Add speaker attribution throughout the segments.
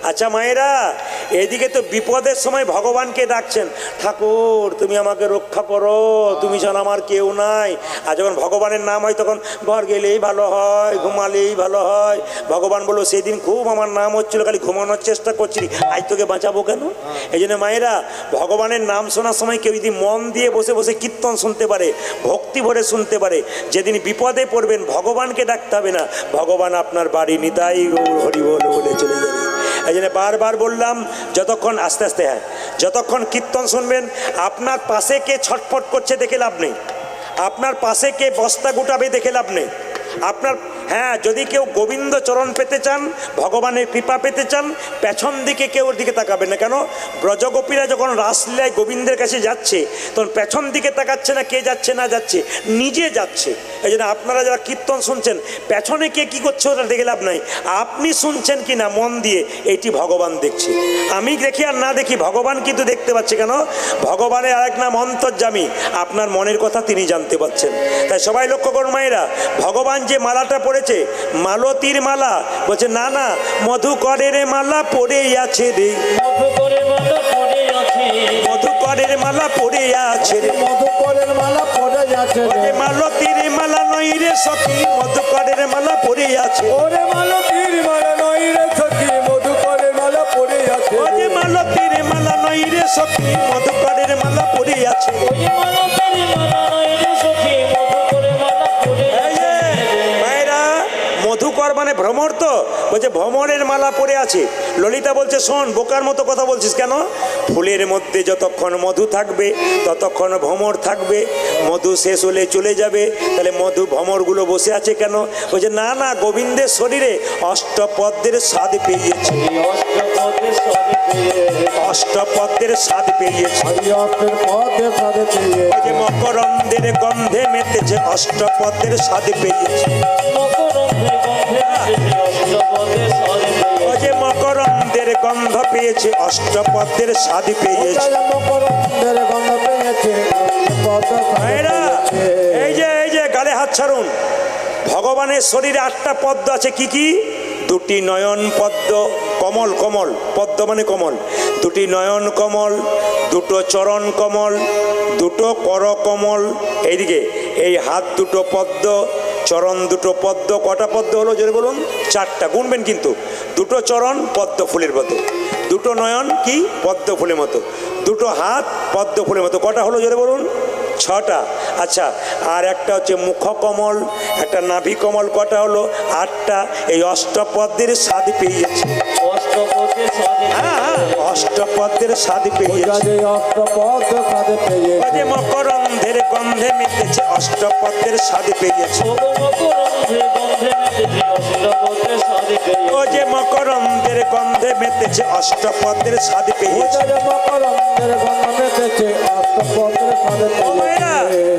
Speaker 1: আচ্ছা মায়েরা, এদিকে তো বিপদের সময় ভগবানকে ডাকছেন, ঠাকুর তুমি আমাকে রক্ষা করো, তুমি ছাড়া আমার কেউ নাই। আর যখন ভগবানের নাম হয় তখন ঘর গেলেই ভালো হয়, ঘুমালেই ভালো হয়। ভগবান বললো সেদিন খুব আমার নাম হচ্ছিল, খালি ঘুমানোর চেষ্টা করছিলি, আজ তোকে বাঁচাবো কেন? এই জন্য মায়েরা, ভগবানের নাম শোনার সময় কেউ যদি মন দিয়ে বসে বসে কীর্তন শুনতে পারে, ভক্তি ভরে শুনতে পারে, যেদিন বিপদে পড়বেন ভগবানকে ডাকতে হবে না, ভগবান আপনার বাড়ি নিতাই গৌর হরি বল বলে চলে যাবে। এই জন্য বারবার বললাম, যতক্ষণ আস্তে আস্তে, হ্যাঁ, যতক্ষণ কীর্তন শুনবেন, আপনার পাশে কে ছটফট করছে দেখে লাভ নেই, আপনার পাশে কে বস্তা গুটাবে দেখে লাভ নেই। আপনার, হ্যাঁ, যদি কেউ গোবিন্দ চরণ পেতে চান, ভগবানের কৃপা পেতে চান, পেছন দিকে কেউ ওর দিকে তাকাবেন না। কেন? ব্রজগোপীরা যখন রাসলীলায় গোবিন্দের কাছে যাচ্ছে, তখন পেছন দিকে তাকাচ্ছে না, কে যাচ্ছে না যাচ্ছে, নিজে যাচ্ছে। এই জন্য আপনারা যারা কীর্তন শুনছেন, পেছনে কে কী করছে ওটা দেখে লাভ নাই, আপনি শুনছেন কি না মন দিয়ে, এইটি ভগবান দেখছে। আমি দেখি আর না দেখি, ভগবান কিন্তু দেখতে পাচ্ছে। কেন? ভগবানের আরেক নাম অন্তর্যামী, আপনার মনের কথা তিনি জানতে পারছেন। তাই সবাই লক্ষ্য করুন মায়েরা, ভগবান যে মালাটা পড়েছে, মালতীর মালা, বলছে না না, মধুকরের মালা পড়ে আছে রে,
Speaker 2: মধুকরের মালা পড়ে আছে,
Speaker 1: মধুকরের মালা পড়ে আছে রে,
Speaker 3: মধুকরের মালা পড়ে আছে রে,
Speaker 1: মালতীর মালা নই রে সখী, মধুকরের মালা পড়ে আছে,
Speaker 3: ওরে মালতীর মালা নই রে সখী, মধুকরের মালা পড়ে আছে,
Speaker 1: ওরে মালতীর মালা নই রে সখী, মধুকরের মালা পড়ে আছে।
Speaker 2: ওই মালতীর মালা নয় রে সখী, মধুকরের মালা পড়ে
Speaker 1: এই যে মায়েরা, মধুকর মানে ভ্রমর, তো বলছে ভ্রমরের মালা পড়ে আছে। ললিতা বলছে শোন, বোকার মতো কথা বলছিস কেন? ফুলের মধ্যে যতক্ষণ মধু থাকবে ততক্ষণ ভ্রমর থাকবে, মধু শেষ হলে চলে যাবে, তাহলে মধু ভ্রমরগুলো বসে আছে কেন? বলছে না না, গোবিন্দের শরীরে অষ্টপদ্মের স্বাদ পেয়েছে,
Speaker 2: অষ্টপদের সবে পেয়ে,
Speaker 1: অষ্টপদ্মের স্বাদ পেয়েছে।
Speaker 3: হরিয়তের পথে সাধে পেয়ে,
Speaker 1: যে মকরন্দের গন্ধে মেতেছে, অষ্টপদ্মের স্বাদ পেয়েছে।
Speaker 2: মকরন্ধে গন্ধে মেতেছে, অষ্টপদের সবে পেয়ে,
Speaker 1: ও যে মকরন্দের গন্ধ পেয়েছে, অষ্টপদ্মের স্বাদ পেয়েছে।
Speaker 3: মকরন্দের গন্ধ পেয়েছে, পথ
Speaker 1: ভাইরা, এই যে গালে হাত ছাড়ুন। ভগবানের শরীরে 8টা পদ্ম আছে। কি কি? 2টি নয়ন পদ্ম, কমল, কমল, পদ্ম মানে কমল, 2টি নয়ন কমল, 2টো চরণ কমল, 2টো কর কমল। এইদিকে এই হাত 2টো পদ্ম, চরণ 2টো পদ্ম। কটা পদ্ম হলো জোরে বলুন? 4টা। গুনবেন কিন্তু। 2টো চরণ পদ্ম ফুলের মতো, 2টো নয়ন কি পদ্ম ফুলের মতো, 2টো হাত পদ্ম ফুলের মতো। কটা হলো জোরে বলুন? 6টা। আচ্ছা, আর একটা হচ্ছে মুখ কমল, একটা নাভি কমল। কটা হলো? 8টা। এই অষ্টপদ্মের স্বাদ পেয়েছে।
Speaker 2: অষ্টপদের সবে
Speaker 1: অষ্টপদ্মের স্বাদ পেয়েছে।
Speaker 3: অষ্টপথ সাধে পেয়ে,
Speaker 1: যে মকরন্ধের গন্ধে মেতেছে, অষ্টপদ্মের স্বাদ পেয়েছে।
Speaker 2: মকরন্ধে গন্ধে মেতেছে, অষ্টপদের সবে পেয়ে,
Speaker 1: ও যে মকরন্ধের গন্ধে মেতেছে, অষ্টপদ্মের স্বাদ পেয়েছে।
Speaker 3: মকরন্দের গন্ধ মেতেছে, অষ্টপথের সাধে
Speaker 1: ও মায়েরা,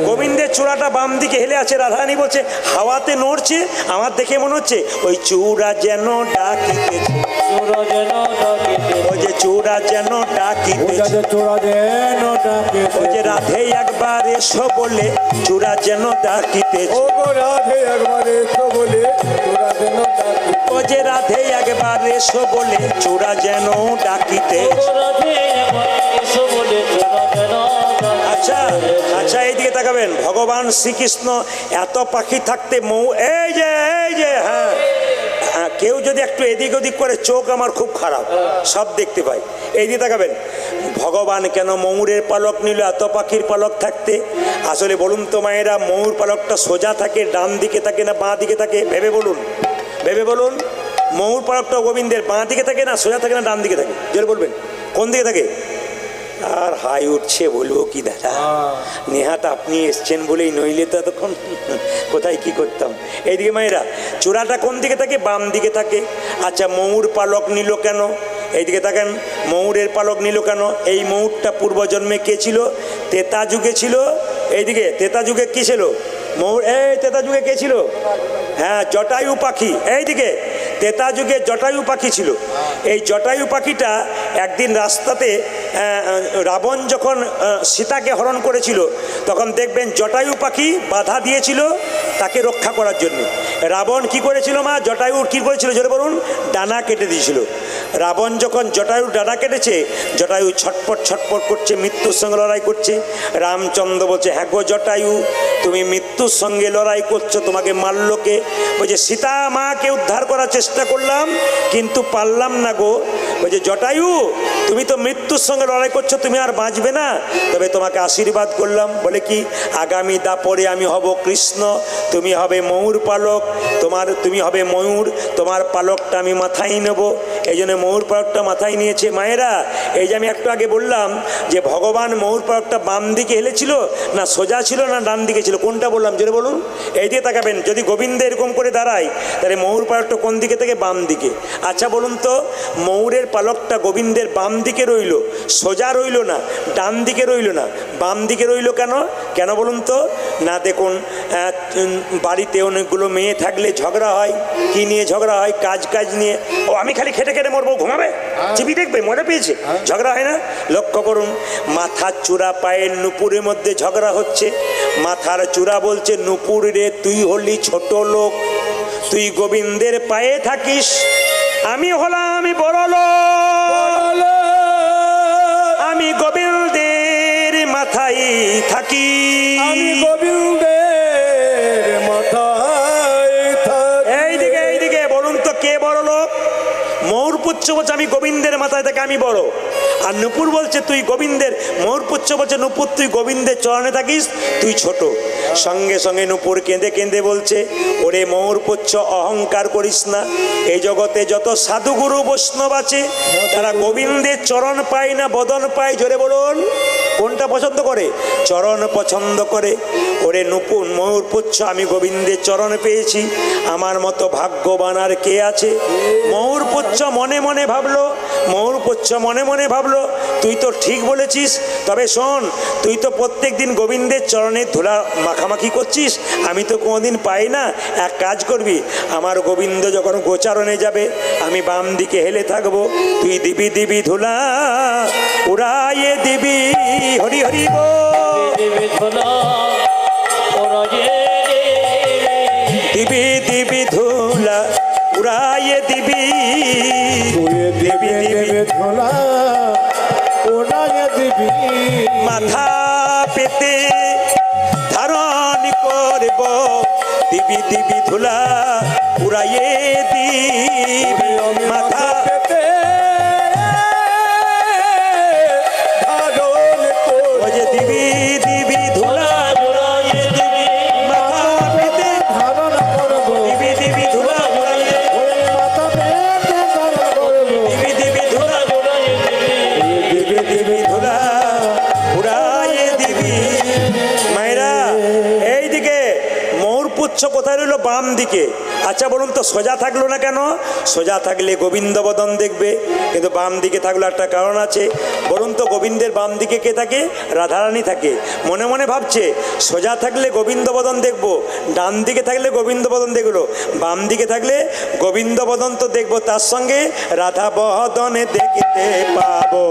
Speaker 1: গোবিন্দের চূড়াটা বাম দিকে হেলে আছে। রাধারানী বলছে হাওয়াতে নড়ছে, আমার দেখে মনে হচ্ছে ওই চূড়া যেন ডাকিতেছে,
Speaker 2: চূড়া যেন ডাকিতে,
Speaker 1: ওই যে চূড়া যেন ডাকিতেছে।
Speaker 3: চূড়া যেন ডাকে,
Speaker 1: ওই যে রাধে একবার এসো বলে চূড়া যেন ডাকিতেছে।
Speaker 3: ও গো রাধে একবার এসো বলে চূড়া যেন ডাকে,
Speaker 1: ও যে রাধে একবার এসো বলে চূড়া যেন ডাকিতেছে।
Speaker 2: রাধে একবার এসো বলে চূড়া যেন ডাকিতে।
Speaker 1: আচ্ছা আচ্ছা, এইদিকে তাকাবেন। ভগবান শ্রীকৃষ্ণ এত পাখি থাকতে মৌ, এই যে হ্যাঁ, কেউ যদি একটু এদিক ওদিক করে, চোখ আমার খুব খারাপ, সব দেখতে পাই। এইদিকে তাকাবেন। ভগবান কেন ময়ূরের পালক নিল এত পাখির পালক থাকতে? আসলে বলুন তো মায়েরা, ময়ূর পালকটা সোজা থাকে, ডান দিকে থাকে না বাঁ দিকে থাকে? ভেবে বলুন, ভেবে বলুন। ময়ূর পালকটা গোবিন্দের বাঁ দিকে থাকে না সোজা থাকে না ডান দিকে থাকে? জোরে বলবেন, কোন দিকে থাকে? আর হাই উঠছে, বলবো কি দাদা, নেহাত আপনি এসছেন বলেই, নইলে তো এতক্ষণ কোথায় কি করতাম। এইদিকে মায়েরা, চূড়াটা কোন দিকে থাকে? বাম দিকে থাকে। আচ্ছা, ময়ূর পালক নিল কেন? এইদিকে থাকেন। ময়ূরের পালক নিল কেন? এই ময়ূরটা পূর্বজন্মে কে ছিল? তেতা যুগে ছিল। এইদিকে তেতা যুগে কি ছিল? ময়ূর। এই তেতা যুগে কে ছিল? হ্যাঁ, জটায়ু পাখি। এইদিকে তেতা যুগে জটায়ু পাখি ছিল। এই জটায়ু পাখিটা একদিন রাস্তাতে, রাবণ যখন সীতাকে হরণ করেছিল, তখন দেখবেন জটায়ু পাখি বাধা দিয়েছিল তাকে রক্ষা করার জন্য। রাবণ কি করেছিল মা? জটায়ুর কি করেছিল জোরে বলুন? ডানা কেটে দিয়েছিল। রাবণ যখন জটায়ু ডানা কেটেছে, জটায়ু ছটপট ছটপট করছে, মৃত্যুর সঙ্গে লড়াই করছে। রামচন্দ্র বলছে, হ্যাঁ গো জটায়ু, তুমি মৃত্যুর সঙ্গে লড়াই করছো, তোমাকে মারলো কে? বলছে, সীতা মাকে উদ্ধার করার চেষ্টা করলাম কিন্তু পারলাম না গো। বলছে, জটায়ু তুমি তো মৃত্যুর সঙ্গে লড়াই করছো, তুমি আর বাঁচবে না, তবে তোমাকে আশীর্বাদ করলাম। বলে কি, আগামী দাপরে আমি হব কৃষ্ণ, তুমি হবে ময়ূর পালক, তুমি হবে ময়ূর, তোমার পালকটা আমি মাথায় নেব। এই জন্য ময়ূর পালকটা মাথায় নিয়েছে। মায়েরা, এই যে আমি একটু আগে বললাম যে ভগবান ময়ূর পালকটা বাম দিকে হেলেছিল না সোজা ছিল না ডান দিকে ছিল, কোনটা বললাম জোরে বলুন? এই দিয়ে তাকাবেন, যদি গোবিন্দ এরকম করে দাঁড়ায় তাহলে ময়ূর পালকটা কোন দিকে থেকে? বাম দিকে। আচ্ছা বলুন তো, ময়ূরের পালকটা গোবিন্দের বাম দিকে রইল, সোজা রইল না, ডান দিকে রইল না, বাম দিকে রইল কেন? কেন বলুন তো? না দেখুন, বাড়িতে অনেকগুলো মেয়ে থাকলে ঝগড়া হয়। কি নিয়ে ঝগড়া হয়? কাজ নিয়ে। ও আমি খালি খেটে খেটে মরবো, ঘুমাবে, টিভি দেখবে, মজা পেয়েছে, ঝগড়া হয় না? লক্ষ্য করুন, মাথার চূড়া পায়ের নুপুরের মধ্যে ঝগড়া হচ্ছে। মাথার চূড়া বলছে, নুপুর রে তুই হলি ছোট লোক, তুই গোবিন্দের পায়ে থাকিস, আমি হলাম বড় লোক, আমি গোবিন্দের মাথায় থাকি,
Speaker 3: আমি গোবিন্দের মাথায় থাকি।
Speaker 1: এইদিকে বলুন তো কে বড় লোক? ময়ূরপুচ্ছ বলছে আমি গোবিন্দের মাথায় থাকি, আমি বড়। আর নুপুর বলছে তুই গোবিন্দের, ময়ূরপুচ্ছ বলছে নুপুর তুই গোবিন্দের চরণে থাকিস, তুই ছোট। সঙ্গে সঙ্গে নুপুর কেঁদে কেঁদে বলছে, ওরে ময়ূরপুচ্ছ অহংকার করিস না, এই জগতে যত সাধুগুরু বৈষ্ণব আছে তারা গোবিন্দের চরণ পায় না বদন পায়? জোরে বলুন, কোনটা পছন্দ করে? চরণ পছন্দ করে। ওরে নুপুর ময়ূরপুচ্ছ, আমি গোবিন্দের চরণ পেয়েছি, আমার মতো ভাগ্যবান আর কে আছে? ময়ূরপুচ্ছ মনে মনে ভাবলো, ময়ূরপুচ্ছ মনে মনে ভাবলো, তুই তো ঠিক বলেছিস, তবে শোন, তুই তো প্রত্যেক দিন গোবিন্দের চরণে ধুলা মাখামাখি করছিস, আমি তো কোনোদিন পাই না। এক কাজ করবি, আমার গোবিন্দ যখন গোচারণে যাবে আমি বাম দিকে হেলে থাকবো, তুই দিবি দিবি ধুলা উড়াইয়ে দিবি, হরি হরি বল, দিবি দিবি ধুলা উড়াইয়ে দিবি, দিবি দিবি
Speaker 3: ধোলা ওড়াইয়ে দিবি,
Speaker 1: মাথা পেতে ধারণ করব, দিবি দিবি ধুলা উড়াইয়ে দিবি, মাথা
Speaker 3: পেতে ধারণ করব,
Speaker 1: ওই যে দিবি দিবি ধুলা উড়াইয়ে দিবি, মাথা পেতে
Speaker 3: ধারণ করব,
Speaker 1: দিবি দিবি ধুলা উড়াইয়ে,
Speaker 3: ওই মাথা পেতে ধারণ করব,
Speaker 1: দিবি দিবি ধুলা উড়াইয়ে দিবি, দিবি দিবি ধুলা উড়াইয়ে দিবি। মায়েরা, এইদিকে ময়ূরপুচ্ছ কোথায় রইল? বাম দিকে। আচ্ছা বলুন তো সোজা থাকলো না কেন? সোজা থাকলে গোবিন্দ বদন দেখবে, কিন্তু বাম দিকে থাকলো একটা কারণ আছে। বলুন তো গোবিন্দের বাম দিকে কে থাকে? রাধারানী থাকে। মনে মনে ভাবছে সোজা থাকলে গোবিন্দ বদন দেখবো, ডান দিকে থাকলে গোবিন্দ বদন দেখলো, বাম দিকে থাকলে গোবিন্দ বদন তো দেখবো, তার সঙ্গে রাধা বদনে দেখতে পাবো,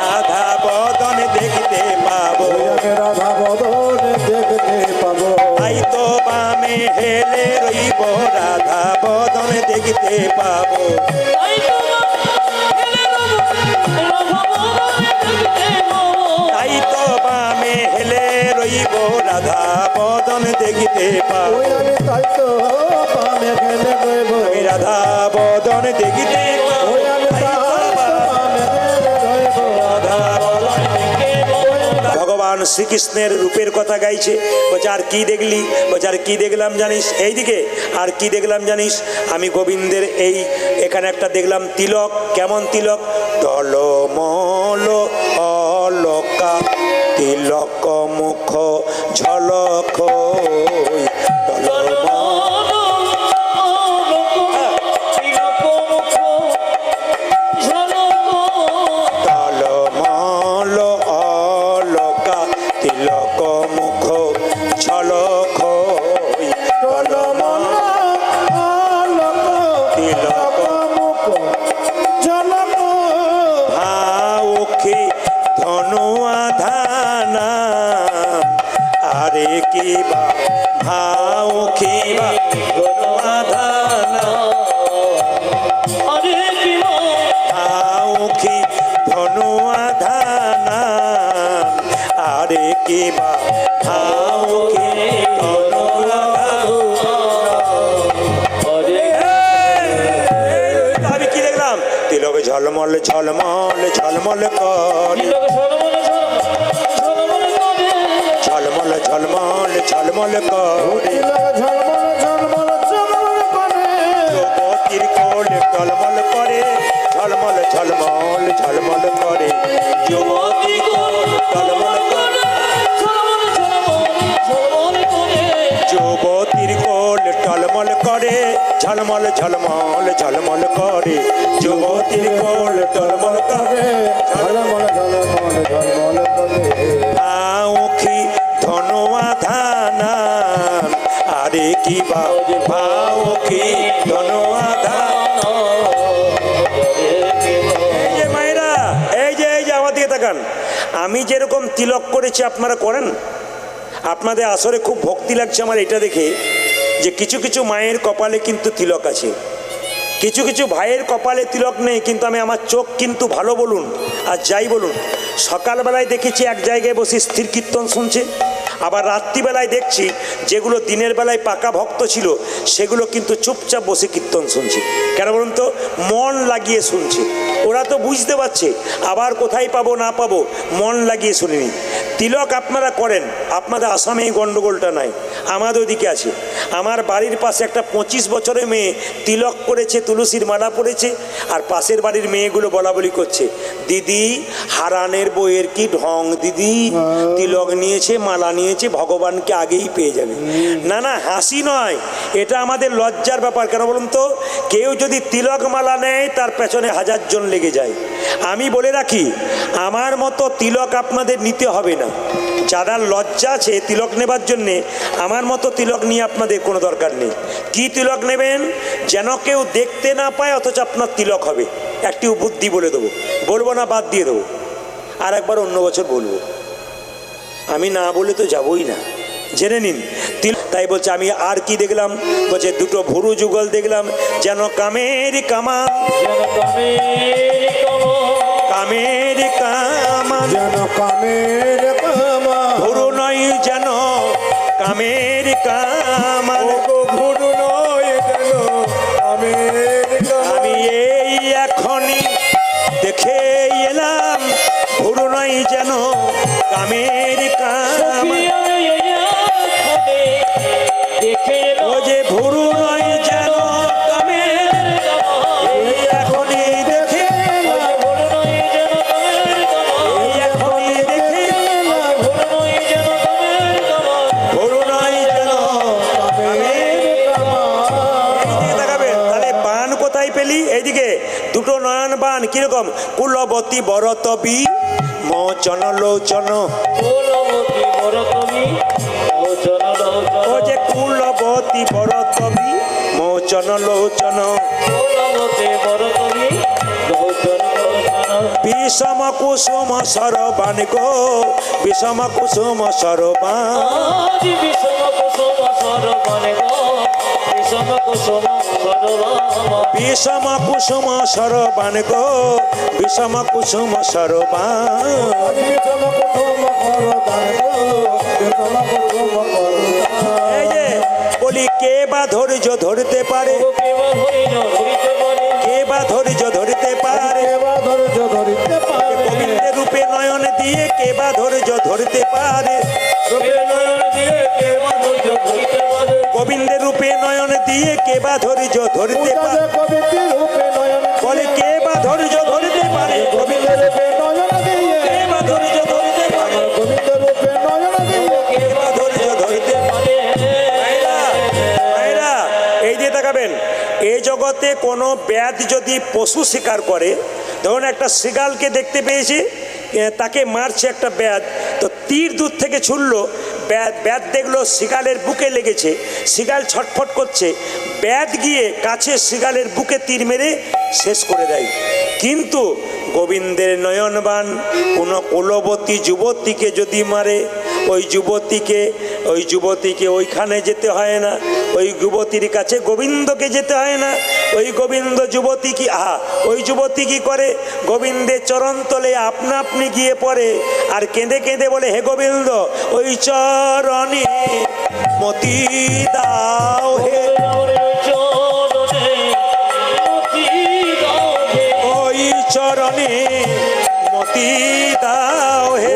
Speaker 1: রাধা বদনে দেখতে পাবো,
Speaker 3: আমি রাধা বদন দেখতে পাবো,
Speaker 1: তাই তো বামে হেলে রইব, রাধা বদনে দেখতে পাবো, তাই তো বামে হেলে রইব, রাধা বদন দেখতে পাবো,
Speaker 3: ওই আমি তাই তো পামে গেলে রইব,
Speaker 1: আমি রাধা বদন দেখতে পাবো,
Speaker 3: ওই আমি
Speaker 1: তাই তো
Speaker 3: পামে গেলে রইব,
Speaker 1: রাধা বদন দেখতে পাবো। ভগবান শ্রীকৃষ্ণের রূপের কথা গাইছে। বলছে আর কি দেখলি? বলছে আর কি দেখলাম জানিস? এইদিকে আর কি দেখলাম জানিস? আমি গোবিন্দের এই এখানে একটা দেখলাম তিলক। কেমন তিলক? টলমল অলকা তিলক মুখ ঝলক, টলমল অলকা তিলক মুখ ঝলক, টলমল তিলক ভাউখি ধনুয়া ধানা, আরে কি বা ভাউখি বা ধনুয়া ধানা, ঝলমল ঝলমল ঝলমল করে
Speaker 2: তিলক ঝলমল ঝলমল করে
Speaker 1: ঝলমল ঝলমল ঝলমল করে যুবতীর কোল টলমল করে ঝলমল ঝলমল ঝলমল করে যুবতী কোল টলমল করে যুবতীর কোল টলমল করে ঝলমল ঝলমল ঝলমল করে যুবতীর কোল টলমল করে ভাউখি ধনোয়া ধানান আরে কি ভাউখি ধনোয়া ধান এই যে মায়েরা এই যে আমার দিকে তাকান আমি যেরকম তিলক করেছি আপনারা করেন আপনাদের আসরে খুব ভক্তি লাগছে আমার এটা দেখে যে কিছু কিছু মায়ের কপালে কিন্তু তিলক আছে কিছু কিছু ভাইয়ের কপালে তিলক নেই কিন্তু আমি আমার চোখ কিন্তু ভালো বলুন আর যাই বলুন সকালবেলায় দেখেছি এক জায়গায় বসে স্থির কীর্তন শুনছে আবার রাত্রিবেলায় দেখছি যেগুলো দিনের বেলায় পাকা ভক্ত ছিল সেগুলো কিন্তু চুপচাপ বসে কীর্তন শুনছে কেন বলুন তো মন লাগিয়ে শুনছে ওরা তো বুঝতে পারছে আবার কোথায় পাবো না পাবো মন লাগিয়ে শুনিনি তিলক আপনারা করেন আপনাদের আসামে এই গণ্ডগোলটা নাই আমাদের ওদিকে আছে আমার বাড়ির পাশে একটা 25 বছরের মেয়ে তিলক করেছে তুলসীর মালা পড়েছে আর পাশের বাড়ির মেয়েগুলো বলা বলি করছে দিদি হারানের বইয়ের কি ঢং দিদি তিলক নিয়েছে মালা নিয়েছে ভগবানকে আগেই পেয়ে যাবে না না হাসি নয় এটা আমাদের লজ্জার ব্যাপার কেন বলুন তো কেউ যদি তিলক মালা নেয় তার পেছনে 1000 জন লেগে যায় আমি বলে রাখি আমার মতো তিলক আপনাদের নিতে হবে না যারা লজ্জা আছে তিলক নেবার জন্যে আমার মতো তিলক নিয়ে আপনাদের কোনো দরকার নেই কি তিলক নেবেন যেন কেউ দেখতে না পায় অথচ আপনার তিলক হবে একটি বুদ্ধি বলে দেবো বলবো না বাদ দিয়ে দেবো আর একবার অন্য বছর বলবো আমি না বলে তো যাবই না জেনে নিন তাই বলছে আমি আর কি দেখলাম বলছে দুটো ভুরু যুগল দেখলাম যেন কামের কামান কামের কামান ভুরু নয় যেন কামের কামান আমি এই এখনই দেখে এলাম ভুরু নয় যেন কামের কামান ও যে ভুরু নয় যেন কামের এই এখনই দেখে এখনই দেখে ভুরু নয় যেন দেখাবেন তাহলে বান কোথায় পেলি এইদিকে দুটো নয়ন বান কিরকম কুলবতী বরতবী মোচন লোচন ও যে কুলবতী বরতবী মোচন লোচন বিষম কুসুম সরবান গো বিষম কুসুম সরবান বিষম কুসুম সরবান গো বিষম কুসুম সরবান এই যে বলি কে বা ধৈর্য ধরতে পারে কে বা ধৈর্য ধরতে পারে গোবিন্দের রূপে নয়ন দিয়ে কে বা ধৈর্য ধরতে পারে গোবিন্দের রূপে নয়ন দিয়ে কে বা ধৈর্য ধরতে পারে বলে কে বা ধৈর্য ধরতে পারে গোবিন্দের রূপে নয়ন দিয়ে কে বা ধৈর্য ধরতে পারে কে বা ধৈর্য ধরতে পারে ভাইরা এই দিয়ে তাকাবেন এই জগতে কোনো ব্যাধ যদি পশু শিকার করে ধরুন একটা শৃগালকে দেখতে পেয়েছি তাকে মারছে একটা ব্যাধ তো তীর দূর থেকে ছুড়লো ব্যাধ দেখলো শৃগালের বুকে লেগেছে শৃগাল ছটফট করছে ব্যাধ গিয়ে কাছে শৃগালের বুকে তীর মেরে শেষ করে দেয় কিন্তু গোবিন্দের নয়নবান কোনো কুলবতী যুবতীকে যদি মারে ওই যুবতীকে ওইখানে যেতে হয় না ওই যুবতীর কাছে গোবিন্দকে যেতে হয় না ওই গোবিন্দ যুবতী কি ওই যুবতী কি করে গোবিন্দের চরণতলে আপনা আপনি গিয়ে পড়ে আর কেঁদে কেঁদে বলে হে গোবিন্দ ওই চরণে মতি দাও হে ওই চরণে মতি দাও হে।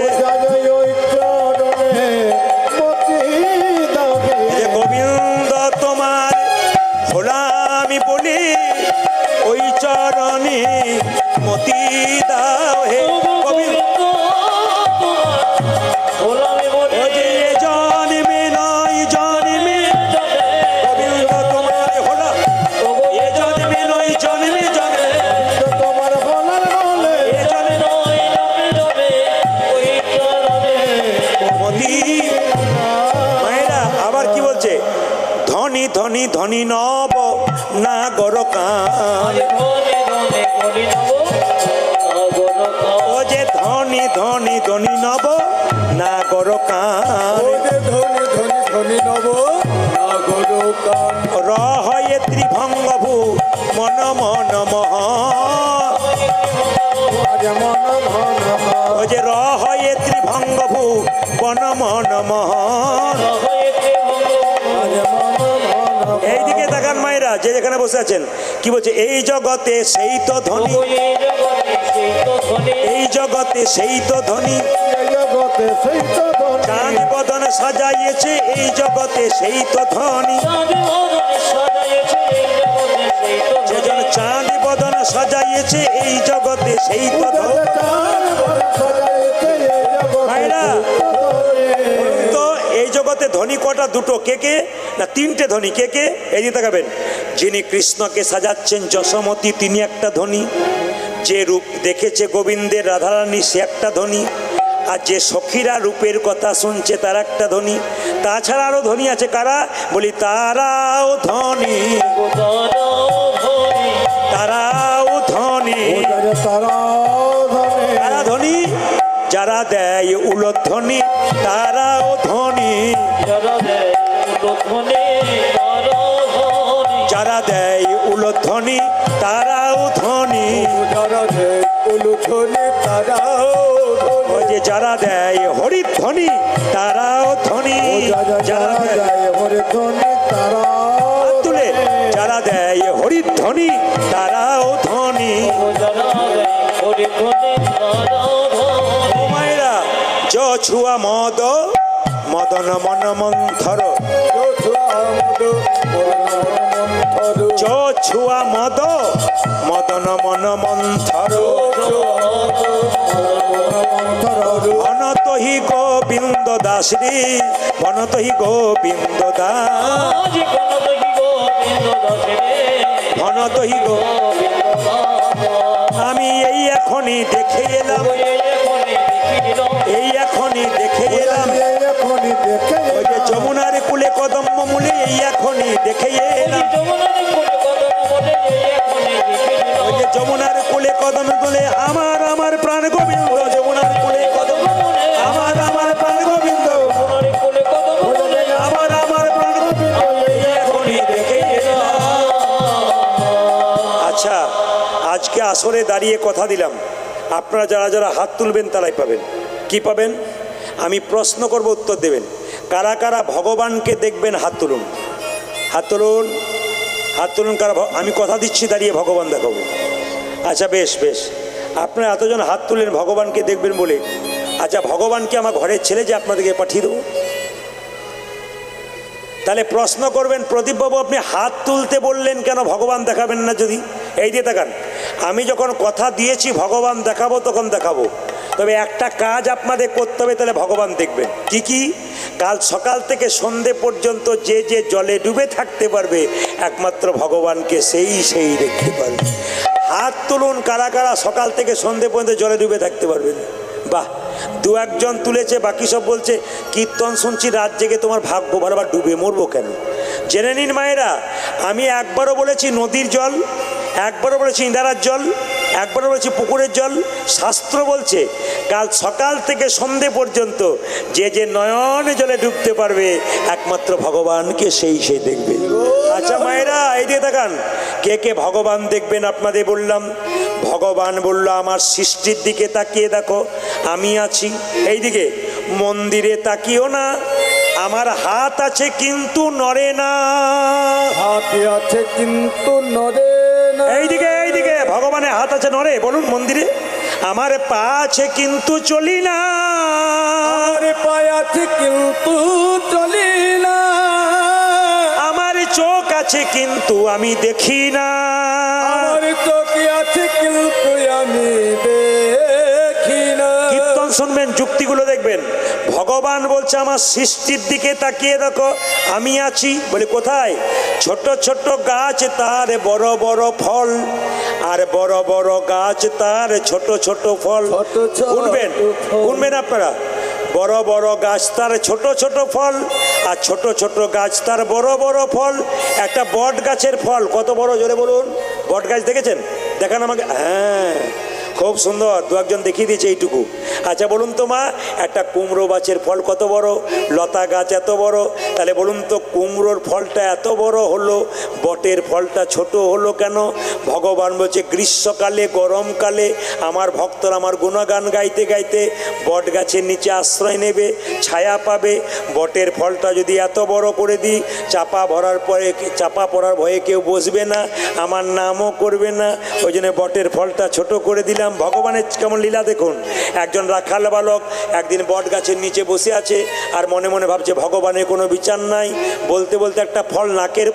Speaker 1: যে গোবিন্দ তোমার ভোলামি বলি ওই চরণে মতি দাও হে গোবিন্দ। ও যে এ জন্মে নয় জন্মে গোবিন্দ তোমার ভোলা, এ জন্মে নয় জন্মে জন্মে এ জন্মে মতি। মায়েরা আবার কি বলছে? ধনী ধনী ধনী নব নাগর কান। ও যে ধনী ধনী ধনী নব নাগর কান। রহয়ে ত্রিভঙ্গ ভূ মন মন মহ। ও যে রহয়ে ত্রিভঙ্গ ভূ বন মন মহ। এইদিকে তাকান মায়েরা, যে যেখানে বসে আছেন, কি বলছে? এই জগতে সেই তো ধনী, এই জগতে সেই তো ধনী, চাঁদ বদন সাজাইয়েছে এই জগতে সেই তো ধনী। যেজন চাঁদ বদন সাজাইয়েছে এই জগতে সেই তো ধনী। মায়েরা তো এই জগতে ধনী কটা? দুটো। কে কে? না তিনটে ধনী। কে কে? এই যে তাকাবেন, যিনি কৃষ্ণকে সাজাচ্ছেন যশোমতী তিনি একটা ধনী, যে রূপ দেখেছে গোবিন্দের রাধারানী সে একটা ধনী, আর যে সখীরা রূপের কথা শুনছে তার একটা ধনী। তাছাড়া আরো ধনী আছে। কারা? বলি তারাও ধনী, তারাও ধনী। তারা ধনী যারা দেয় উলধ্বনি, তারাও ধনী যারা দেয় উলধ্বনি, তারাও ধনী। ও যে যারা দেয় হরিধ্বনি তারাও ধনী, যারা দেয় হাত তুলে, যারা দেয় হরিধ্বনি তারাও ধনী। মায়েরা য ছুয়া মদ মদন মন মন্থর, য ছুয়া মদ মদন মন মন্থর। অনতহি গোবিন্দ দাসী, অনতহি গোবিন্দ দাস, অনতহি গো। আমি এই এখনই দেখে এলাম, এই এখনই দেখে এলাম, ওই যে যমুনার কুলে কদম্ব মূলে এই এখনই দেখে এলাম। ওই যে যমুনার কুলে কদম তুলে আমার আমার প্রাণ গোবিন্দ, যমুনার কুলে কদম আমার আমার প্রাণ গোবিন্দ, আমার আমার প্রাণ গোবিন্দ এই এখনই দেখে এলাম। আচ্ছা, আজকে আসরে দাঁড়িয়ে কথা দিলাম, আপনারা যারা যারা হাত তুলবেন তারাই পাবেন। কি পাবেন? আমি প্রশ্ন করব, উত্তর দেবেন। কারা কারা ভগবানকে দেখবেন? হাত তুলুন, হাত তুলুন, হাত তুলুন। কারা? আমি কথা দিচ্ছি দাঁড়িয়ে ভগবান দেখাবো। আচ্ছা বেশ বেশ, আপনারা এতজন হাত তুলেন ভগবানকে দেখবেন বলে। আচ্ছা, ভগবানকে আমার ঘরের ছেলে যে আপনাদেরকে পাঠিয়ে দেবো? তাহলে প্রশ্ন করবেন, প্রদীপবাবু আপনি হাত তুলতে বললেন কেন, ভগবান দেখাবেন না যদি? এই দিয়ে দেখান, আমি যখন কথা দিয়েছি ভগবান দেখাবো তখন দেখাবো, তবে একটা কাজ আপনাদের করতে হবে, তাহলে ভগবান দেখবেন। কি কি? কাল সকাল থেকে সন্ধে পর্যন্ত যে যে জলে ডুবে থাকতে পারবে একমাত্র ভগবানকে সেই দেখতে পারবে। হাত তুলুন কারা কারা সকাল থেকে সন্ধে পর্যন্ত জলে ডুবে থাকতে পারবেন? বাহ, দু একজন তুলেছে, বাকি সব বলছে কীর্তন শুনছি রাত জেগে, তোমার ভাগ্য ভালো, আবার ডুবে মরবো কেন? জেনে নিন মায়েরা, আমি একবারও বলেছি নদীর জল, একবারও বলেছি ইন্দারার জল, একবারও বলেছি পুকুরের জল। শাস্ত্র বলছে কাল সকাল থেকে সন্ধে পর্যন্ত যে যে নয়নে জলে ডুবতে পারবে একমাত্র ভগবানকে সেই দেখবে। আচ্ছা মায়েরা, এই দিয়ে দেখান কে কে ভগবান দেখবেন। আপনাদের বললাম, ভগবান বলল আমার সৃষ্টির দিকে তাকিয়ে দেখো, আমি আছি এইদিকে। মন্দিরে তাকিও না, আমার হাত আছে কিন্তু নড়ে না,
Speaker 3: হাতে আছে কিন্তু নড়ে না।
Speaker 1: এইদিকে এইদিকে ভগবানের হাত আছে নড়ে বলুন মন্দিরে? আমার পা আছে কিন্তু চলি না,
Speaker 3: আমার পায়ে আছে কিন্তু চলি না,
Speaker 1: আমার চোখ আছে কিন্তু আমি দেখি না।
Speaker 3: আমার চোখে আছে কিন্তু আমি দেখি না।
Speaker 1: কীর্তন শুনবেন, যুক্তিগুলো দেখবেন। ভগবান বলছে আমার সৃষ্টির দিকে তাকিয়ে দেখো, আমি আছি। বলে কোথায়? ছোট ছোট গাছ তার বড় বড় ফল, আর বড় বড় গাছ তার ছোট ছোট ফল।
Speaker 3: ছোট ছোট
Speaker 1: শুনবেন,
Speaker 3: ফল।
Speaker 1: শুনবেন আপনারা। বড় বড় গাছ তার ছোট ছোট ফল, আর ছোট ছোট গাছ তার বড় বড় ফল। একটা বট গাছের ফল কত বড়, জোরে বলুন। বট গাছ দেখেছেন? দেখান আমাকে। হ্যাঁ, খুব সুন্দর, দু একজন দেখিয়ে দিয়েছে এইটুকু। আচ্ছা বলুন তো মা, একটা কুমড়ো গাছের ফল কত বড়, লতা গাছ এত বড়, তাহলে বলুন তো কুমড়োর ফলটা এত বড় হলো, বটের ফলটা ছোট হলো কেন? ভগবান বলছে গ্রীষ্মকালে গরমকালে আমার ভক্তরা আমার গুণগান গাইতে গাইতে বট গাছের নিচে আশ্রয় নেবে, ছায়া পাবে। বটের ফলটা যদি এত বড় করে দিই, চাপা ভরার পরে চাপা পড়ার ভয়ে কেউ বসবে না, আমার নামও করবে না। ওই জন্য বটের ফলটা ছোট করে দিলাম। ভগবানের কেমন লীলা দেখুন। একজন রাখাল বালক একদিন বট গাছের নিচে বসে আছে, আর মনে মনে ভাবছে ভগবানের কোনো বিচার নাই। বলতে বলতে একটা ফল নাকের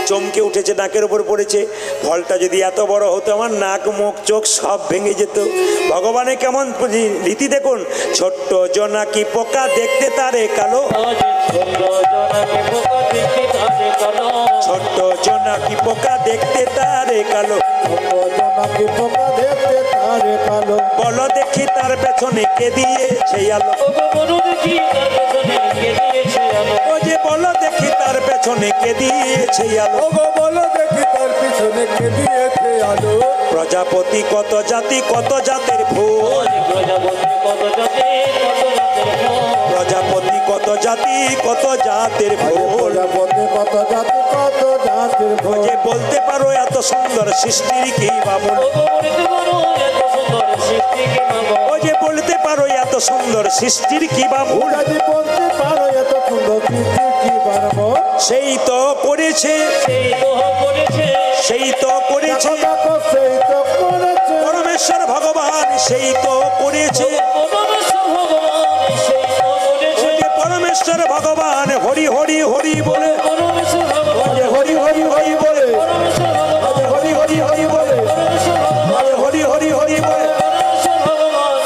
Speaker 1: চমকে উঠেছে, নাকের উপর পড়েছে। ফলটা যদি এত বড় হতো, আমার নাক মুখ চোখ সব ভেঙে যেত। ভগবানের কেমন রীতি দেখুন। ছোট্ট জোনাকি পোকা দেখতে তারে কালো, ছোট্ট জোনাকি পোকা দেখতে তারে কালো,
Speaker 3: জোনাকি পোকা দেখতে তারে কালো,
Speaker 1: বলো দেখি তার পেছনে কে দিয়েছে আলো, ও যে বলো দেখি তার পেছনে কে দিয়েছে আলো।
Speaker 3: ওগো বলো দেখি তার পিছনে কে দিয়েছে আলো।
Speaker 1: প্রজাপতি কত জাতি কত জাতের ফুল, প্রজাপতি কত জাতি কত জাতের ফুল,
Speaker 3: প্রজাপতি কত জাতি কত জাতির
Speaker 1: ও যে বলতে পারো এত সুন্দর সৃষ্টির কি বামুন, ও যে বলতে পারো এত সুন্দর সৃষ্টির কি বামুন।
Speaker 3: যদি বলতে পারো এত সুন্দর সৃষ্টির কি বানাবো,
Speaker 1: সেই তো করেছে, সেই তো করেছে
Speaker 3: দেখো সেই তো করেছে,
Speaker 1: পরমেশ্বর ভগবান, সেই তো করেছে। ও যে পরমেশ্বর ভগবান হরি হরি হরি বলে, ও যে হরি হরি হরি বলে, ও যে হরি হরি হরি বলে, ও যে হরি হরি হরি বলে।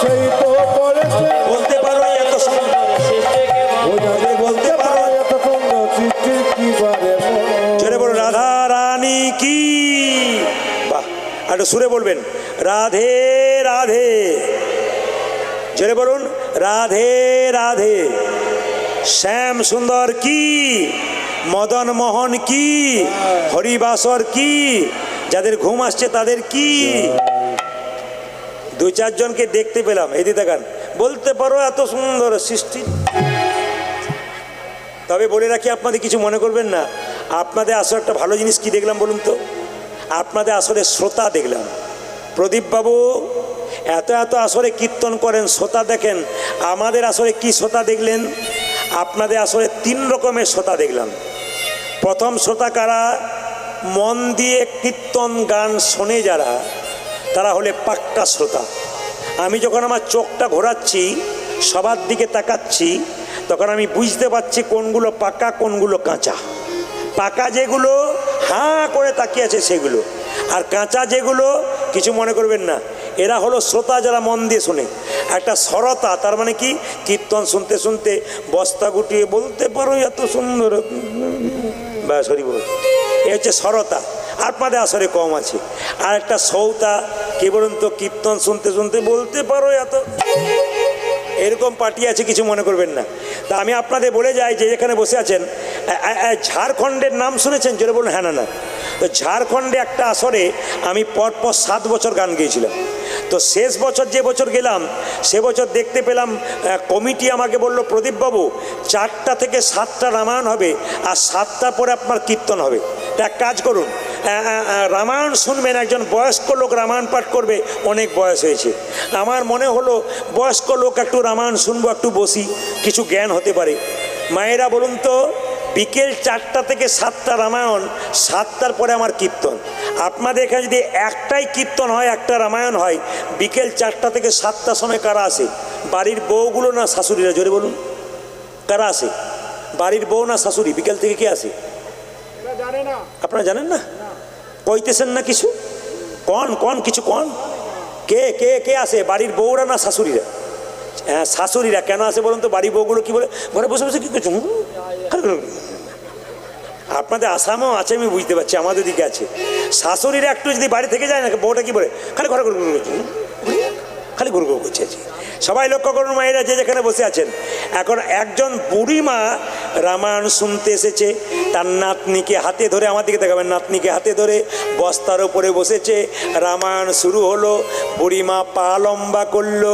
Speaker 3: সেই তো করেছে,
Speaker 1: বলতে পারো এত সুন্দর,
Speaker 3: যদি বলতে পারো এত সুন্দর সৃষ্টির কি বানাবো।
Speaker 1: ছেড়ে বলো রাধা রানী কি। বাহ, একটু সুরে বলবেন রাধে রাধে, জোরে বলুন রাধে রাধে। শ্যাম সুন্দর কি, মদন মোহন কি, হরিবাসর কি, যাদের ঘুম আসছে তাদের কি। দু চারজনকে দেখতে পেলাম, এই দিকে দেখান। বলতে পারো এত সুন্দর সৃষ্টি। তবে বলে রাখি, আপনাদের কিছু মনে করবেন না, আপনাদের আসলে একটা ভালো জিনিস কি দেখলাম বলুন তো? আপনাদের আসলে শ্রোতা দেখলাম। প্রদীপবাবু এত এত আসরে কীর্তন করেন, শ্রোতা দেখেন। আমাদের আসলে কি শ্রোতা দেখলেন? আপনাদের আসলে 3 রকমের শ্রোতা দেখলাম। প্রথম শ্রোতা কারা? মন দিয়ে কীর্তন গান শোনে যারা, তারা হলে পাক্কা শ্রোতা। আমি যখন আমার চোখটা ঘোরাচ্ছি, সবার দিকে তাকাচ্ছি, তখন আমি বুঝতে পারছি কোনগুলো পাকা কোনগুলো কাঁচা। পাকা যেগুলো হাঁ করে তাকিয়ে আছে সেগুলো, আর কাঁচা যেগুলো কিছু মনে করবেন না, এরা হলো শ্রোতা যারা মন দিয়ে শোনে। একটা সরতা, তার মানে কি, কীর্তন শুনতে শুনতে বস্তা গুটিয়ে বলতে পারো এত সুন্দর, বা সরি বল, এ হচ্ছে সরতা। আপনাদের আসরে কম আছে। আর একটা সৌতা, কি বলুন তো, কীর্তন শুনতে শুনতে বলতে পারো এত, এরকম পার্টি আছে, কিছু মনে করবেন না। তা আমি আপনাদের বলে যাই, যে যেখানে বসে আছেন, ঝাড়খণ্ডের নাম শুনেছেন? জোরে বলুন হ্যাঁ না না। তো ঝাড়খণ্ডে একটা আসরে আমি পরপর 7 বছর গান গেয়েছিলাম। তো শেষ বছর যে বছর গেলাম, সে বছর দেখতে পেলাম কমিটি আমাকে বলল, প্রদীপবাবু 4টা থেকে 7টা রামায়ণ হবে, আর 7টার পরে আপনার কীর্তন হবে। তা এক কাজ করুন, রামায়ণ শুনবেন, একজন বয়স্ক লোক রামায়ণ পাঠ করবে, অনেক বয়স হয়েছে। আমার মনে হলো বয়স্ক লোক একটু রামায়ণ শুনবো, একটু বসি, কিছু জ্ঞান হতে পারে। মায়েরা বলুন তো, বিকেল 4টা থেকে 7টা রামায়ণ, 7টার পরে আমার কীর্তন। আপনাদের এখানে যদি একটাই কীর্তন হয়, একটা রামায়ণ হয়, বিকেল 4টা থেকে 7টার সময় কারা আসে? বাড়ির বউগুলো না শাশুড়িরা? জোরে বলুন, কারা আসে? বাড়ির বউ না শাশুড়ি? বিকেল থেকে কে আসে? আপনারা জানেন না? কইতেছেন না কিছু? কন কিছু কন। কে কে কে আসে? বাড়ির বউরা না শাশুড়িরা? হ্যাঁ, শাশুড়িরা। কেন আসে বলুন তো? বাড়ির বউগুলো কি বলে? ঘরে বসে বসে কি করছো? আপনাদের আসামেও আছে, আমি বুঝতে পারছি, আমাদের দিকে আছে। শাশুড়িরা একটু যদি বাড়ি থেকে যায় না, বউটা কি বলে? খালি ঘরে ঘুরে খালি ঘুরঘু করছে। সবাই লক্ষ্য করুন মায়েরা, যে যেখানে বসে আছেন। এখন একজন বুড়িমা রামায়ণ শুনতে এসেছে, তার নাতনিকে হাতে ধরে, আমার দিকে দেখাবেন, নাতনিকে হাতে ধরে বস্তার ওপরে বসেছে। রামায়ণ শুরু হলো, বুড়িমা পা লম্বা করলো,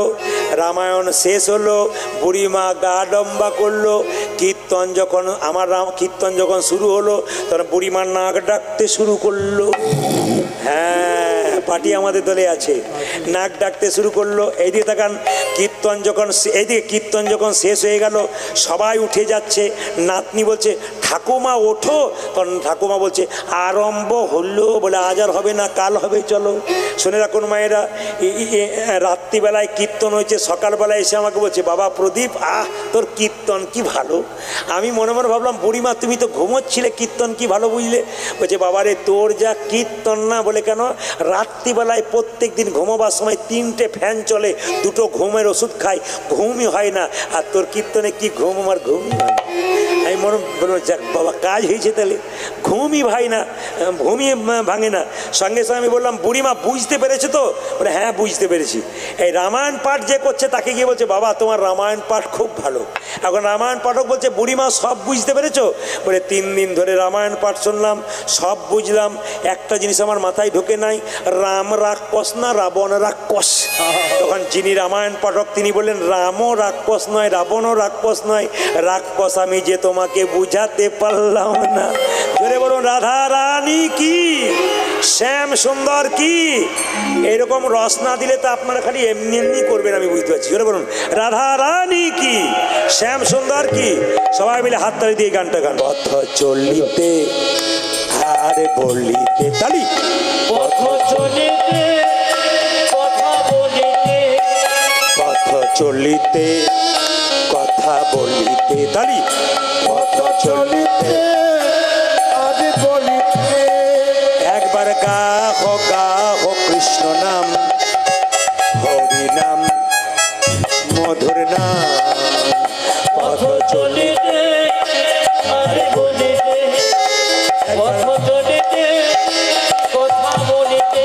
Speaker 1: রামায়ণ শেষ হলো, বুড়িমা গা লম্বা করলো। কীর্তন যখন কীর্তন যখন শুরু হলো, তখন বুড়িমা নাক ডাকতে শুরু করলো। হ্যাঁ, পার্টি আমাদের দলে আছে। নাক ডাকতে শুরু করলো। এইদিকে তাকান, এইদিকে কীর্তন যখন শেষ হয়ে গেল, সবাই উঠে যাচ্ছে। নাতনি বলছে, ঠাকুমা ওঠো। তখন ঠাকুমা বলছে, আরম্ভ হলো, বলে আজ আর হবে না, কাল হবে, চলো। শুনে রাখুন মায়েরা, রাত্রিবেলায় কীর্তন হয়েছে, সকালবেলায় এসে আমাকে বলছে, বাবা প্রদীপ, তোর কীর্তন কি ভালো। আমি মনে মনে ভাবলাম, বুড়িমা তুমি তো ঘুমোচ্ছিলে, কীর্তন কি ভালো বুঝলে? বলছে, বাবারে তোর যা কীর্তন না, বলে কেন? রাত্রিবেলায় প্রত্যেক দিন ঘুমোবার সময় 3টে ফ্যান চলে, 2টো ঘুমের ওষুধ খাই, ঘুমই হয় না। আর তোর কীর্তনে কি ঘুম? আমার ঘুমই হয়। আমি মনে বলবো, যাক বাবা, কাজ হয়েছে তাহলে। ঘুমই ভাঙে না। সঙ্গে সঙ্গে আমি বললাম, বুড়িমা বুঝতে পেরেছো তো? বলে, হ্যাঁ বুঝতে পেরেছি। এই রামায়ণ পাঠ যে করছে তাকে গিয়ে বলছে, বাবা তোমার রামায়ণ পাঠ খুব ভালো। এখন রামায়ণ পাঠক বলছে, বুড়িমা সব বুঝতে পেরেছো? বলে, 3 দিন ধরে রামায়ণ পাঠ শুনলাম, সব বুঝলাম। একটা জিনিস আমার মাথায় ঢোকে নাই, রাম রাক্ষস না রাবণ রাক্ষস। তখন যিনি রামায়ণ পাঠক তিনি বললেন, রামও রাক্ষস নয়, রাবণও রাক্ষস নয়, রাক্ষস আমি যে তোমাকে বুঝাতে পারলাম না। জোরে বলুন, রাধা রানী কি, শ্যাম সুন্দর কি। এরকম রস না দিলে তো আপনারা খালি এমনি এমনি করবেন, আমি বুঝতে পারছি। জোরে বলুন, রাধা রানী কি, শ্যাম সুন্দর কি। সবাই মিলে হাততালি দিয়ে গানটা গান। পথ চলিতে আরে বলিতে, তালি।
Speaker 2: পথ চলিতে কথা বলিতে,
Speaker 1: পথ চলিতে কথা বলিতে, তালি। পথ চলিতে
Speaker 3: আরে বলিতে,
Speaker 1: একবার গাহ কৃষ্ণ নাম, হরি নাম, মধুর নাম।
Speaker 2: পথ চলিতে আরে বলিতে, পথ চলিতে কথা বলিতে,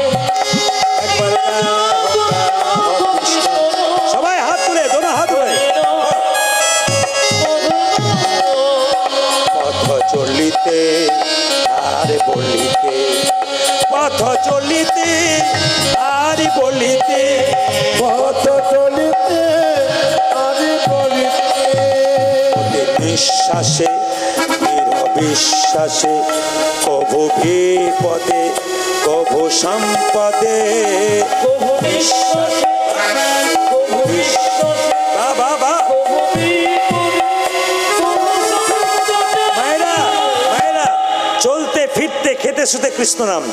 Speaker 1: একবার গাহ কৃষ্ণ। সবাই হাত তুলে, দোনো হাত তুলে। পথ চলিতে আরে বলিতে, পথ চলিতে আরে বলিতে,
Speaker 3: পথ চলিতে আরে বলিতে,
Speaker 1: নিঃশ্বাসে নিরবিশ্বাসে, কভু বিপদে কভু সম্পদে,
Speaker 2: কভু বিশ্বাসে, কভু বিশ্বাসে,
Speaker 1: বাবা বা
Speaker 2: কভু বিপদে, কভু সংকটে।
Speaker 1: মায়েরা মায়েরা, চলতে ফিরতে খেতে শুতে কৃষ্ণ নাম।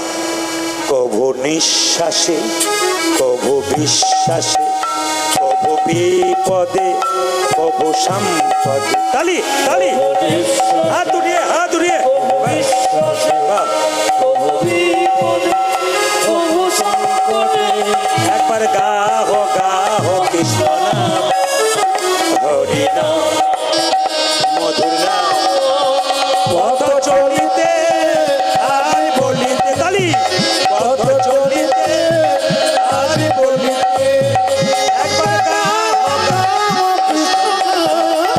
Speaker 1: কভু নিঃশ্বাসে কভু বিশ্বাসে, কভু বিপদে কভু সম্পদে, তালি তালি। হাত উঠিয়ে হাত উঠিয়ে, বাহ।
Speaker 2: কভু বিপদে, কভু সংকটে।
Speaker 1: একবার গাহ কৃষ্ণ নাম, হরি নাম, মধুর নাম। পথ চলিতে আর বলিতে, তালি। পথ চলিতে আর বলিতে, একবার গাহ কৃষ্ণ নাম,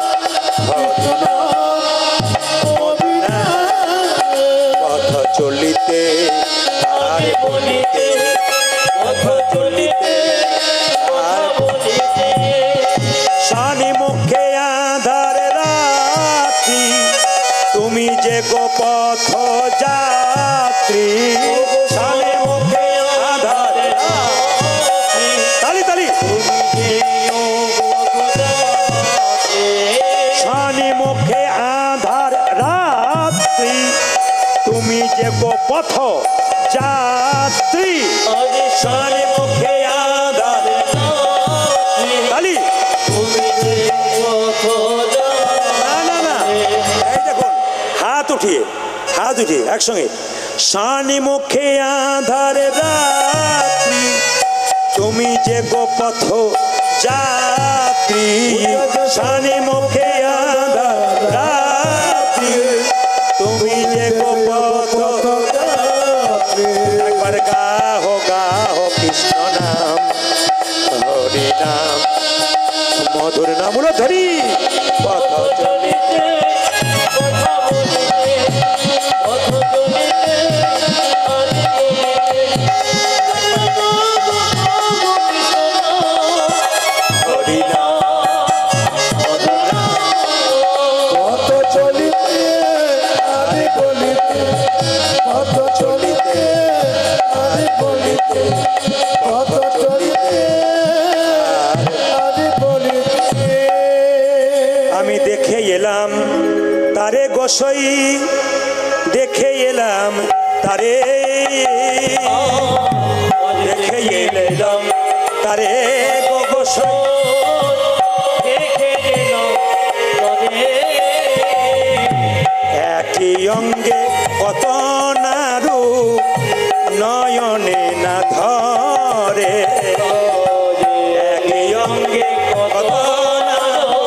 Speaker 1: হরি নাম, মধুর নাম। পথ চলিতে আর বলিতে,
Speaker 2: পথ চলিতে কথা বলিতে,
Speaker 1: শানি মুখে আধার রাত্রি, তুমি যে গো পথ যাত্রী। শানি মুখে আধার রাত্রি, তালি তালি। শানি মুখে আধার রাত্রি, পথ যাত্রী
Speaker 2: আজ
Speaker 1: শানে মুখে আধার কালী
Speaker 2: তুমি যে পথ
Speaker 1: না না না এই দেখুন হাত উঠিয়ে একসঙ্গে শানি মুখে আধার রাত্রি তুমি যে গো পথ যাত্রী শানি মুখে আধার রাত্রি তুমি যে গো পথ একবার গাহো কৃষ্ণ নাম হরি নাম মধুর নাম ধরি পথ
Speaker 2: চলিতে কথা বলিতে পথ চলিতে আজ
Speaker 1: হরি নাম
Speaker 3: পথ চলিতে আদি বলিতে পথ চলিতে আদি বলিতে পথ চলিতে আদি বলিতে
Speaker 1: আমি দেখে এলাম তারে গোসাই দেখে এলাম তারে দেখে এলাম তারে গোসাই
Speaker 2: দেখে যেন তবে
Speaker 1: একই অঙ্গে কত নারু নয়নে না ধরে একই অঙ্গে কত নারু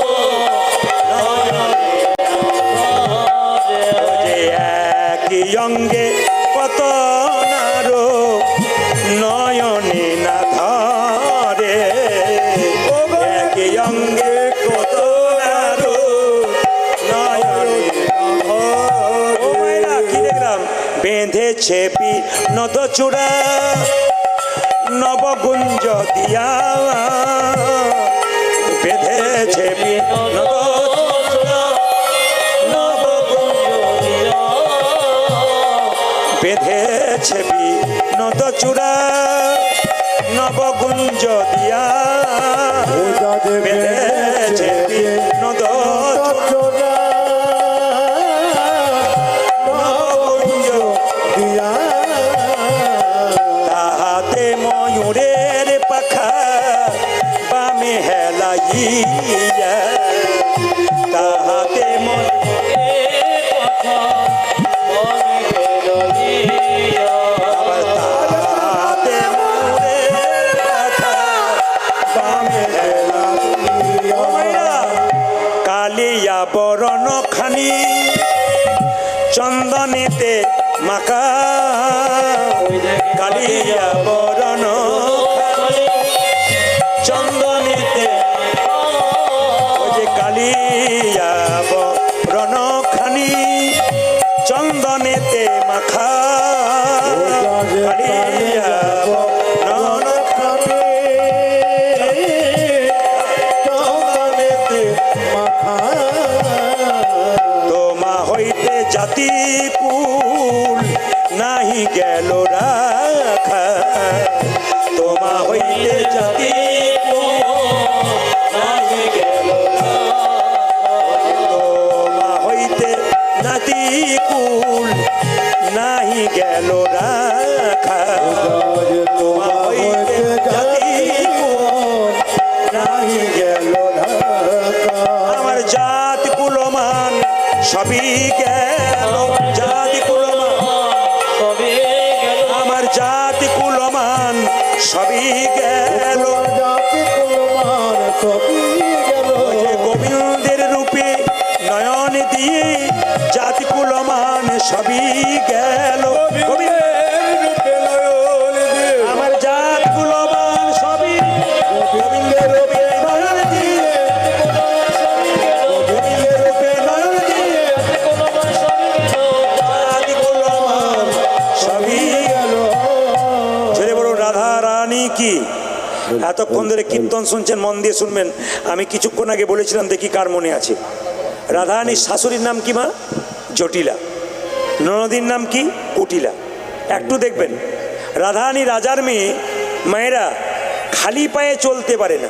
Speaker 1: নয়নে যে একই অঙ্গে কত নারু নয়নে না ধরে একই অঙ্গে কত নারু নয়নে ও মায়েরা কি দেখলাম বেঁধেছে নদ চূড়া নবগুঞ্জ দিয়া বেঁধেছে নদ চূড়া নবগুঞ্জ বেঁধেছে নদ চূড়া নবগুঞ্জ দিয়া বেঁধেছে নদ চূড়া নবগুঞ্জ
Speaker 3: দিয়া
Speaker 1: তাহাতে ময়ূরের পাখা বামে হেলাইয়া তাহাতে আবার তাহাতে ময়ূরের পাখা বামে হেলাইয়া কালিয়া বরণ খানি চন্দনেতে মাকা কালিয়া বরণ চন্দনেতে ওই যে কালিয়া বরণ খানি চন্দনেতে মাখা কালিয়া বরণ
Speaker 3: চন্দনেতে মাখা
Speaker 1: তোমা হইতে জাতি কুল নাহি গেল রাখা তোমা হইতে জাতি কুল নাহি গেল তোমা হইতে জাতি কুল নাহি গেল রাখা তোমা হইতে জাতি কুল নাহি গেল আমার জাতি কুলমান সবই গেল জাতি কুলমান
Speaker 2: তবে গেল
Speaker 1: আমার জাতি কুলমান সবই গেল
Speaker 3: জাতি কুলমান সবই গেল
Speaker 1: যে গোবিন্দের রূপে নয়ন দিয়ে জাতি কুলমান সবই গেল আমার জাত কুলমান সবই গোবিন্দের রূপে নয়ন দিয়ে গোবিন্দের রূপে নয়ন দিয়ে জাতি কুলমান সবই গেল ছেড়ে বলুন রাধা রানী কি এতক্ষণ ধরে কীর্তন শুনছেন মন দিয়ে শুনবেন আমি কিছুক্ষণ আগে বলেছিলাম দেখি কার মনে আছে রাধারানীর শাশুড়ির নাম কি মা জটিলা ননদীর নাম কি কুটিলা একটু দেখবেন রাধারানী রাজার মেয়ে মায়েরা খালি পায়ে চলতে পারে না